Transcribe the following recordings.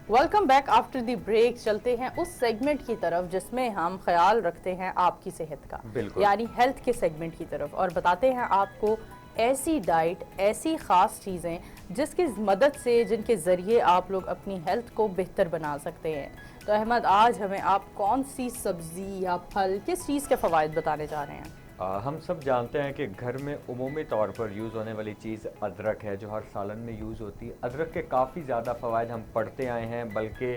Welcome back after the break. चलते हैं उस सेगमेंट की तरफ जिसमें हम ख्याल रखते हैं आपकी सेहत का, बिल्कुल। यानी हेल्थ के सेगमेंट की तरफ, और बताते हैं आपको ऐसी डाइट, ऐसी ख़ास चीज़ें जिसकी मदद से, जिनके ज़रिए आप लोग अपनी हेल्थ को बेहतर बना सकते हैं। तो अहमद, आज हमें आप कौन सी सब्ज़ी या फल, किस चीज़ के फ़वाइद बताने जा रहे हैं? हम सब जानते हैं कि घर में उमूमी तौर पर यूज़ होने वाली चीज़ अदरक है, जो हर सालन में यूज़ होती है। अदरक के काफ़ी ज़्यादा फ़वाइद हम पढ़ते आए हैं, बल्कि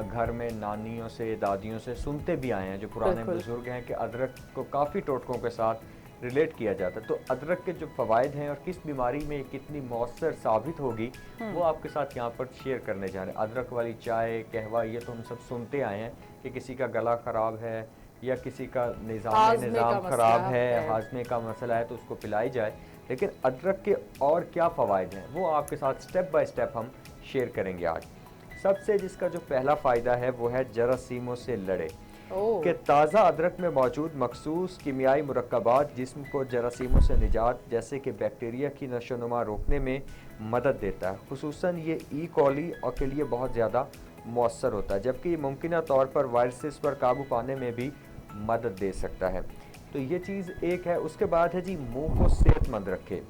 घर में नानियों से, दादियों से सुनते भी आए हैं, जो पुराने बिल्कुल। बुज़ुर्ग हैं, कि अदरक को काफ़ी टोटकों के साथ रिलेट किया जाता है। तो अदरक के जो फ़वाइद हैं और किस बीमारी में कितनी मौसर साबित होगी, वो आपके साथ यहाँ पर शेयर करने जा रहे हैं। अदरक वाली चाय, कहवा, ये तो हम सब सुनते आए हैं कि किसी का गला ख़राब है या किसी का हाजमे निज़ाम का ख़राब मसला है, है। हाजमे का मसला है, तो उसको पिलाई जाए। लेकिन अदरक के और क्या फ़वाइद हैं, वो आपके साथ स्टेप बाय स्टेप हम शेयर करेंगे आज। सबसे जिसका जो पहला फ़ायदा है वो है जरासीमों से लड़े। ओह। कि ताज़ा अदरक में मौजूद मखसूस कीमियाई मुरक्कबात जिस्म को जरासीमों से निजात जैसे कि बैक्टीरिया की नशोनुमा रोकने में मदद देता है। खुसूसन ये ई कॉली और के लिए बहुत ज़्यादा मौसर होता है, जबकि मुमकिन तौर पर वायरसेस पर काबू पाने में भी मदद दे सकता है। तो ये चीज़ एक है। उसके बाद है जी, मुंह को सेहतमंद रखे।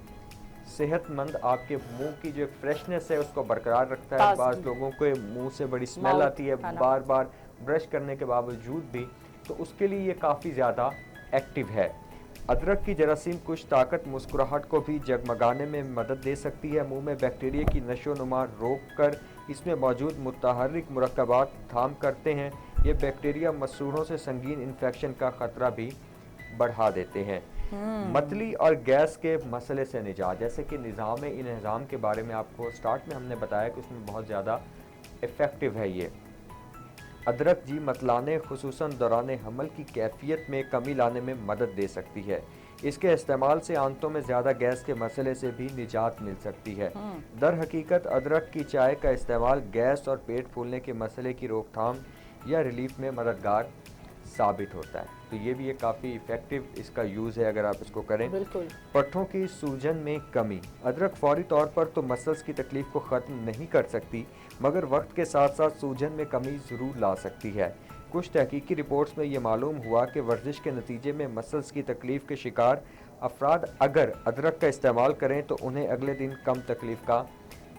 सेहतमंद आपके मुंह की जो फ्रेशनेस है उसको बरकरार रखता है। बाज़ ताजगी। लोगों के मुंह से बड़ी स्मेल माउथ, आती है है ना? बार बार ब्रश करने के बावजूद भी, तो उसके लिए ये काफ़ी ज़्यादा एक्टिव है। अदरक की जरासीम कुछ ताकत मुस्कुराहट को भी जगमगाने में मदद दे सकती है। मुंह में बैक्टीरिया की नशोनुमा रोक कर इसमें मौजूद मुतहर्रिक मुरक्कबात थाम करते हैं। ये बैक्टीरिया मसूड़ों से संगीन इन्फेक्शन का ख़तरा भी बढ़ा देते हैं। मतली और गैस के मसले से निजात, जैसे कि निज़ाम इंहज़ाम के बारे में आपको स्टार्ट में हमने बताया कि उसमें बहुत ज़्यादा इफ़ेक्टिव है ये अदरक जी। मतलाने खुसूसन दौरान हमल की कैफियत में कमी लाने में मदद दे सकती है। इसके इस्तेमाल से आंतों में ज़्यादा गैस के मसले से भी निजात मिल सकती है। दर हकीकत अदरक की चाय का इस्तेमाल गैस और पेट फूलने के मसले की रोकथाम या रिलीफ में मददगार साबित होता है। तो ये भी एक काफ़ी इफ़ेक्टिव इसका यूज़ है अगर आप इसको करें। बिल्कुल। पट्ठों की सूजन में कमी। अदरक फौरी तौर पर तो मसल्स की तकलीफ को ख़त्म नहीं कर सकती, मगर वक्त के साथ साथ सूजन में कमी ज़रूर ला सकती है। कुछ तहकीकी रिपोर्ट्स में ये मालूम हुआ कि वर्जिश के नतीजे में मसल्स की तकलीफ के शिकार अफराद अगर अदरक का इस्तेमाल करें तो उन्हें अगले दिन कम तकलीफ का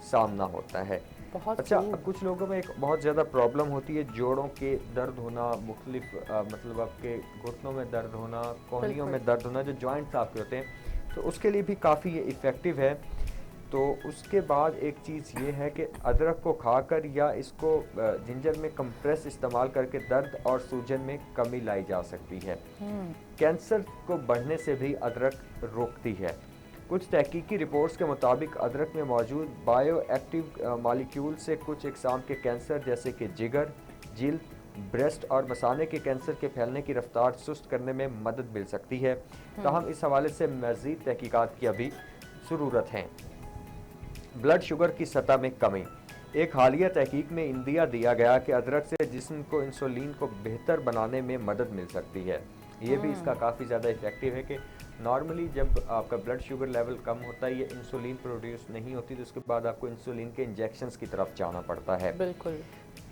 सामना होता है। बहुत अच्छा, खूब। कुछ लोगों में एक बहुत ज़्यादा प्रॉब्लम होती है जोड़ों के दर्द होना, मुख्तलिफ मतलब आपके घुटनों में दर्द होना, कोहनियों बिल्कुल। में दर्द होना, जो जॉइंट्स आपके होते हैं, तो उसके लिए भी काफ़ी ये इफ़ेक्टिव है। तो उसके बाद एक चीज़ ये है कि अदरक को खाकर या इसको जिंजर में कंप्रेस इस्तेमाल करके दर्द और सूजन में कमी लाई जा सकती है। कैंसर को बढ़ने से भी अदरक रोकती है। कुछ तहकीकी रिपोर्ट्स के मुताबिक अदरक में मौजूद बायो एक्टिव मालिक्यूल से कुछ इकसाम के कैंसर जैसे कि जिगर, जिल्द, ब्रेस्ट और मसाने के कैंसर के फैलने की रफ्तार सुस्त करने में मदद मिल सकती है। ताहम इस हवाले से मज़ीद तहकीकात की अभी ज़रूरत है। ब्लड शुगर की सतह में कमी। एक हालिया तहकीक में इंदिया दिया गया कि अदरक से जिस्म को इंसुलिन को बेहतर बनाने में मदद मिल सकती है। ये भी इसका काफ़ी ज़्यादा इफ़ेक्टिव है कि नॉर्मली जब आपका ब्लड शुगर लेवल कम होता है, ये इंसुलिन प्रोड्यूस नहीं होती, तो उसके बाद आपको इंसुलिन के इंजेक्शंस की तरफ जाना पड़ता है। बिल्कुल।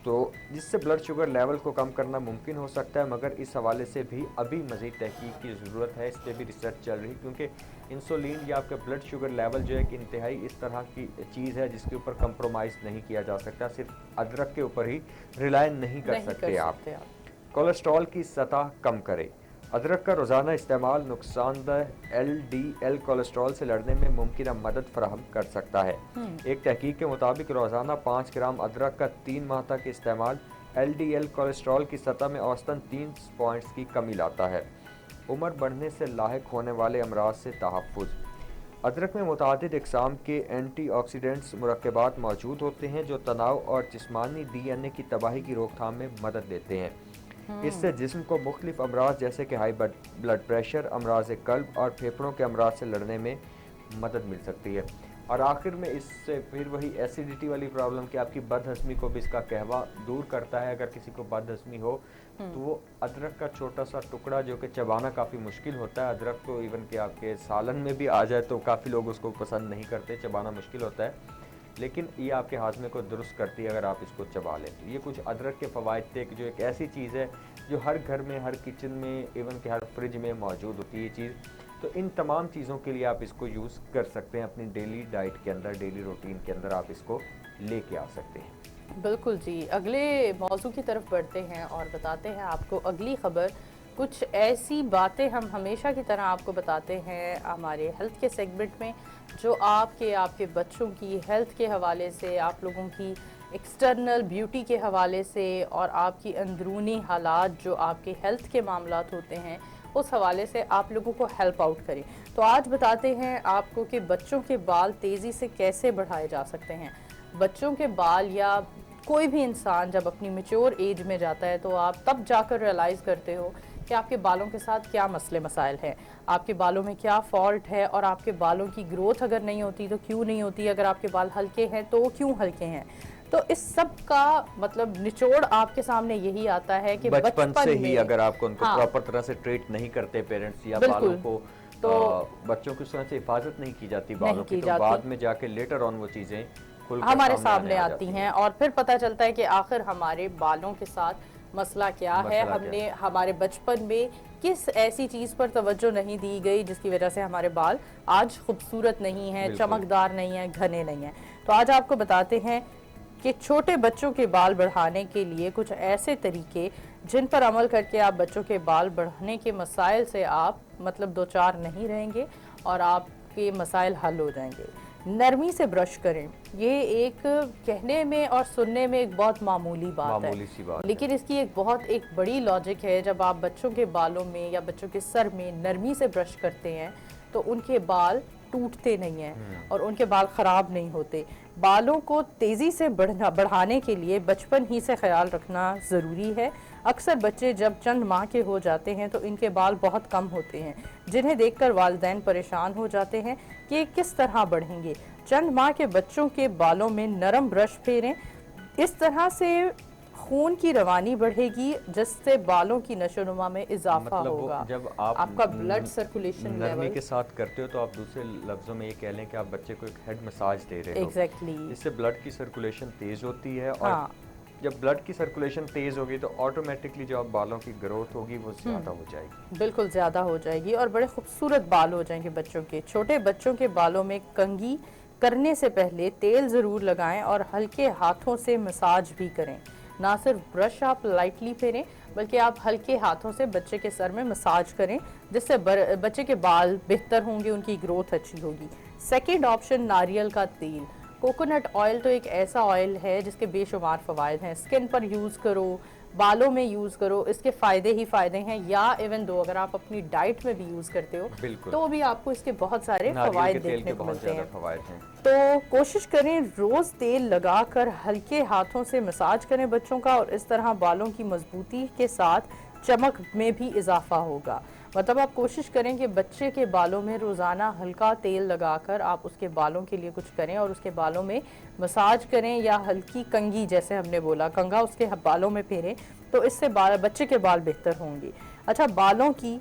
तो जिससे ब्लड शुगर लेवल को कम करना मुमकिन हो सकता है, मगर इस हवाले से भी अभी मज़ीद तहकीक की ज़रूरत है। इस पर भी रिसर्च चल रही, क्योंकि इंसुलिन या आपका ब्लड शुगर लेवल जो है कि इंतहाई इस तरह की चीज़ है जिसके ऊपर कंप्रोमाइज़ नहीं किया जा सकता। सिर्फ अदरक के ऊपर ही रिलाय नहीं कर नहीं कर सकते आप। सकते आप। कोलेस्ट्रॉल की सतह कम करे। अदरक का रोज़ाना इस्तेमाल नुकसानदेह एलडीएल कोलेस्ट्रॉल से लड़ने में मुमकिन मदद फराहम कर सकता है। एक तहकीक के मुताबिक रोज़ाना 5 ग्राम अदरक का 3 माह तक इस्तेमाल एलडीएल कोलेस्ट्रॉल की सतह में औसतन 3 पॉइंट्स की कमी लाता है। उम्र बढ़ने से लाहिक होने वाले अमराज से तहफ़्फ़ुज़। अदरक में मुतादिद इक़साम के एंटीऑक्सीडेंट्स मुरक्कबात मौजूद होते हैं जो तनाव और जिस्मानी डीएनए की तबाही की रोकथाम में मदद देते हैं। इससे जिस्म को मुख्तलिफ अमराज जैसे कि हाई ब्लड प्रेशर, अमराज कल्ब और फेफड़ों के अमराज से लड़ने में मदद मिल सकती है। और आखिर में इससे फिर वही एसिडिटी वाली प्रॉब्लम कि आपकी बदहज़मी को भी इसका कहवा दूर करता है। अगर किसी को बदहज़मी हो तो वो अदरक का छोटा सा टुकड़ा जो कि चबाना काफ़ी मुश्किल होता है, अदरक तो इवन कि आपके सालन में भी आ जाए तो काफ़ी लोग उसको पसंद नहीं करते, चबाना मुश्किल होता है, लेकिन ये आपके हाजमे को दुरुस्त करती है अगर आप इसको चबा लें। तो ये कुछ अदरक के फ़वाइद थे कि जो एक ऐसी चीज़ है जो हर घर में, हर किचन में, इवन कि हर फ्रिज में मौजूद होती है ये चीज़। तो इन तमाम चीज़ों के लिए आप इसको यूज़ कर सकते हैं अपनी डेली डाइट के अंदर, डेली रूटीन के अंदर आप इसको लेके आ सकते हैं। बिल्कुल जी, अगले मौजू की तरफ बढ़ते हैं और बताते हैं आपको अगली ख़बर। कुछ ऐसी बातें हम हमेशा की तरह आपको बताते हैं हमारे हेल्थ के सेगमेंट में, जो आपके बच्चों की हेल्थ के हवाले से, आप लोगों की एक्सटर्नल ब्यूटी के हवाले से और आपकी अंदरूनी हालात जो आपके हेल्थ के मामलात होते हैं उस हवाले से आप लोगों को हेल्प आउट करें। तो आज बताते हैं आपको कि बच्चों के बाल तेज़ी से कैसे बढ़ाए जा सकते हैं। बच्चों के बाल या कोई भी इंसान जब अपनी मैच्योर एज में जाता है तो आप तब जाकर रियलाइज़ करते हो कि आपके बालों के साथ क्या मसले मसाइल हैं, आपके बालों में क्या फ़ॉल्ट है और आपके बालों की ग्रोथ अगर नहीं होती तो क्यों नहीं होती, अगर आपके बाल हल्के हैं तो क्यों हल्के हैं। तो इस सब का मतलब निचोड़ आपके सामने यही आता है कि बचपन से ही अगर आपको उनको प्रॉपर तरह से ट्रीट नहीं करते पेरेंट्स या बालों को, तो बच्चों की उस तरह से हिफाजत नहीं की जाती बालों की, तो बाद में जाके लेटर ऑन वो चीज़ें हमारे सामने आती हैं और फिर पता चलता है कि आखिर हमारे बालों के साथ मसला क्या है, हमने हमारे बचपन में किस ऐसी चीज़ पर तवज्जो नहीं दी गई जिसकी वजह से हमारे बाल आज खूबसूरत नहीं हैं, चमकदार नहीं हैं, घने नहीं हैं। तो आज आपको बताते हैं कि छोटे बच्चों के बाल बढ़ाने के लिए कुछ ऐसे तरीके जिन पर अमल करके आप बच्चों के बाल बढ़ने के मसाइल से आप मतलब दो चार नहीं रहेंगे और आपके मसाइल हल हो जाएंगे। नरमी से ब्रश करें, ये एक कहने में और सुनने में एक बहुत मामूली बात है, लेकिन इसकी एक बड़ी लॉजिक है। जब आप बच्चों के बालों में या बच्चों के सर में नरमी से ब्रश करते हैं तो उनके बाल टूटते नहीं हैं और उनके बाल ख़राब नहीं होते। बालों को तेज़ी से बढ़ाने के लिए बचपन ही से ख्याल रखना ज़रूरी है। अक्सर बच्चे जब चंद माह के हो जाते हैं तो इनके बाल बहुत कम होते हैं, जिन्हें देखकर वालिदैन परेशान हो जाते हैं कि किस तरह बढ़ेंगे। चंद माह के बच्चों के बालों में नरम ब्रश फेरें, इस तरह से खून की रवानी बढ़ेगी जिससे बालों की नशोनुमा में इजाफा होगा। जब आप आपका ब्लड सर्कुलेशन नरमी के साथ करते हो तो आप दूसरे लफ्जों में ये कह लें कि आप बच्चे को एक हेड मसाज दे रहे हो। एग्जैक्टली, इससे ब्लड की सर्कुलेशन तेज होती है और जब ब्लड की सर्कुलेशन तेज होगी तो ऑटोमेटिकली जो आप बालों की ग्रोथ होगी वो ज्यादा हो जाएगी, बिल्कुल ज्यादा हो जाएगी और बड़े खूबसूरत बाल हो जाएंगे बच्चों के। छोटे बच्चों के बालों में कंघी करने से पहले तेल ज़रूर लगाएं और हल्के हाथों से मसाज भी करें। ना सिर्फ ब्रश आप लाइटली फेरें बल्कि आप हल्के हाथों से बच्चे के सर में मसाज करें, जिससे बच्चे के बाल बेहतर होंगे, उनकी ग्रोथ अच्छी होगी। सेकंड ऑप्शन नारियल का तेल। कोकोनट ऑयल तो एक ऐसा ऑयल है जिसके बेशुमार फ़वाइद हैं। स्किन पर यूज़ करो, बालों में यूज़ करो, इसके फ़ायदे ही फ़ायदे हैं। या इवन दो अगर आप अपनी डाइट में भी यूज़ करते हो तो भी आपको इसके बहुत सारे फ़वाइद देखने को मिलते हैं। तो कोशिश करें रोज़ तेल लगाकर हल्के हाथों से मसाज करें बच्चों का, और इस तरह बालों की मजबूती के साथ चमक में भी इजाफा होगा। मतलब आप कोशिश करें कि बच्चे के बालों में रोज़ाना हल्का तेल लगाकर आप उसके बालों के लिए कुछ करें और उसके बालों में मसाज करें, या हल्की कंघी जैसे हमने बोला कंघा उसके बालों में फेरें, तो इससे बच्चे के बाल बेहतर होंगे। अच्छा, बालों की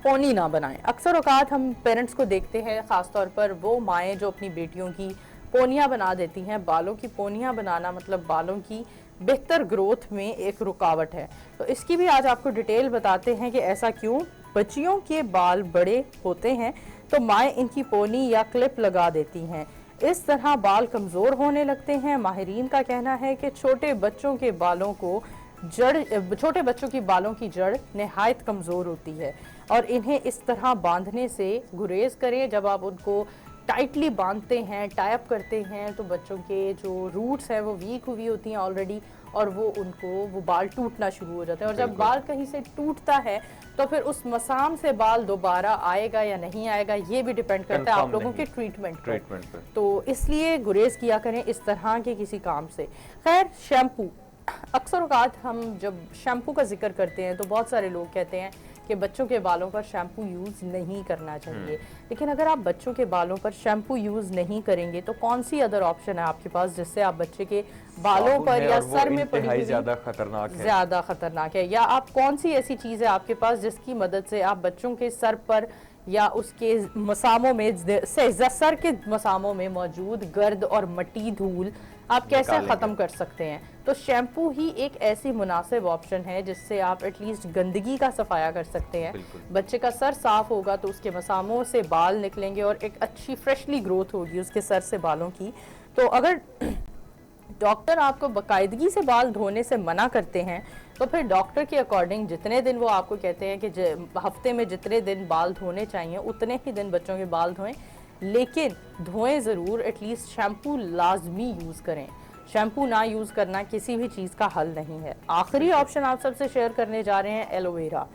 पोनी ना बनाएं। अक्सर औकात हम पेरेंट्स को देखते हैं, ख़ास तौर पर वो माएँ जो अपनी बेटियों की पोनियाँ बना देती हैं। बालों की पोनियाँ बनाना मतलब बालों की बेहतर ग्रोथ में एक रुकावट है। तो इसकी भी आज आपको डिटेल बताते हैं कि ऐसा क्यों। बच्चियों के बाल बड़े होते हैं तो माएँ इनकी पोनी या क्लिप लगा देती हैं, इस तरह बाल कमज़ोर होने लगते हैं। माहिरीन का कहना है कि छोटे बच्चों के बालों की जड़ नहायत कमज़ोर होती है और इन्हें इस तरह बांधने से गुरेज करें। जब आप उनको टाइटली बांधते हैं, टाइप करते हैं, तो बच्चों के जो रूट्स हैं वो वीक हुई होती हैं ऑलरेडी और वो बाल टूटना शुरू हो जाते हैं। और जब बाल कहीं से टूटता है तो फिर उस मसाम से बाल दोबारा आएगा या नहीं आएगा ये भी डिपेंड करता है आप लोगों के ट्रीटमेंट पर। तो इसलिए गुरेज किया करें इस तरह के किसी काम से। खैर, शैम्पू, अक्सर औकात हम जब शैम्पू का जिक्र करते हैं तो बहुत सारे लोग कहते हैं कि बच्चों के बालों पर शैम्पू यूज़ नहीं करना चाहिए। लेकिन अगर आप बच्चों के बालों पर शैम्पू यूज़ नहीं करेंगे तो कौन सी अदर ऑप्शन है आपके पास जिससे आप बच्चे के बालों पर या सर में पड़ी हुई ज़्यादा खतरनाक है, या आप कौन सी ऐसी चीज़ है आपके पास जिसकी मदद से आप बच्चों के सर पर या उसके मसामों में सर के मसामों में मौजूद गर्द और मट्टी धूल आप कैसे ख़त्म कर सकते हैं। तो शैम्पू ही एक ऐसी मुनासिब ऑप्शन है जिससे आप एटलीस्ट गंदगी का सफाया कर सकते हैं। बच्चे का सर साफ होगा तो उसके मसामों से बाल निकलेंगे और एक अच्छी फ्रेशली ग्रोथ होगी उसके सर से बालों की। तो अगर डॉक्टर आपको बाकायदगी से बाल धोने से मना करते हैं तो फिर डॉक्टर के अकॉर्डिंग जितने दिन वो आपको कहते हैं कि हफ्ते में जितने दिन बाल धोने चाहिए उतने ही दिन बच्चों के बाल धोएं, लेकिन धोएं ज़रूर। एटलीस्ट शैम्पू लाजमी यूज़ करें। शैम्पू ना यूज़ करना किसी भी चीज़ का हल नहीं है। आखिरी ऑप्शन आप सबसे शेयर करने जा रहे हैं एलोवेरा।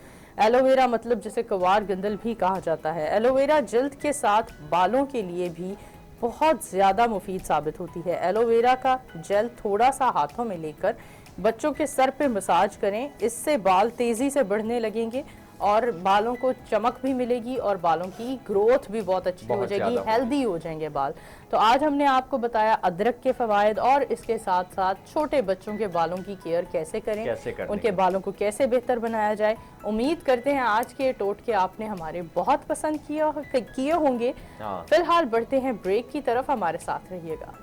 एलोवेरा मतलब जिसे कवार गंदल भी कहा जाता है। एलोवेरा जल्द के साथ बालों के लिए भी बहुत ज़्यादा मुफीद साबित होती है। एलोवेरा का जेल थोड़ा सा हाथों में लेकर बच्चों के सर पे मसाज करें, इससे बाल तेज़ी से बढ़ने लगेंगे और बालों को चमक भी मिलेगी और बालों की ग्रोथ भी बहुत अच्छी हो जाएगी, हेल्दी हो जाएंगे बाल। तो आज हमने आपको बताया अदरक के फ़वाइद और इसके साथ साथ छोटे बच्चों के बालों की केयर कैसे करें, उनके बालों को कैसे बेहतर बनाया जाए। उम्मीद करते हैं आज के टोटके आपने हमारे बहुत पसंद किए होंगे। फिलहाल बढ़ते हैं ब्रेक की तरफ, हमारे साथ रहिएगा।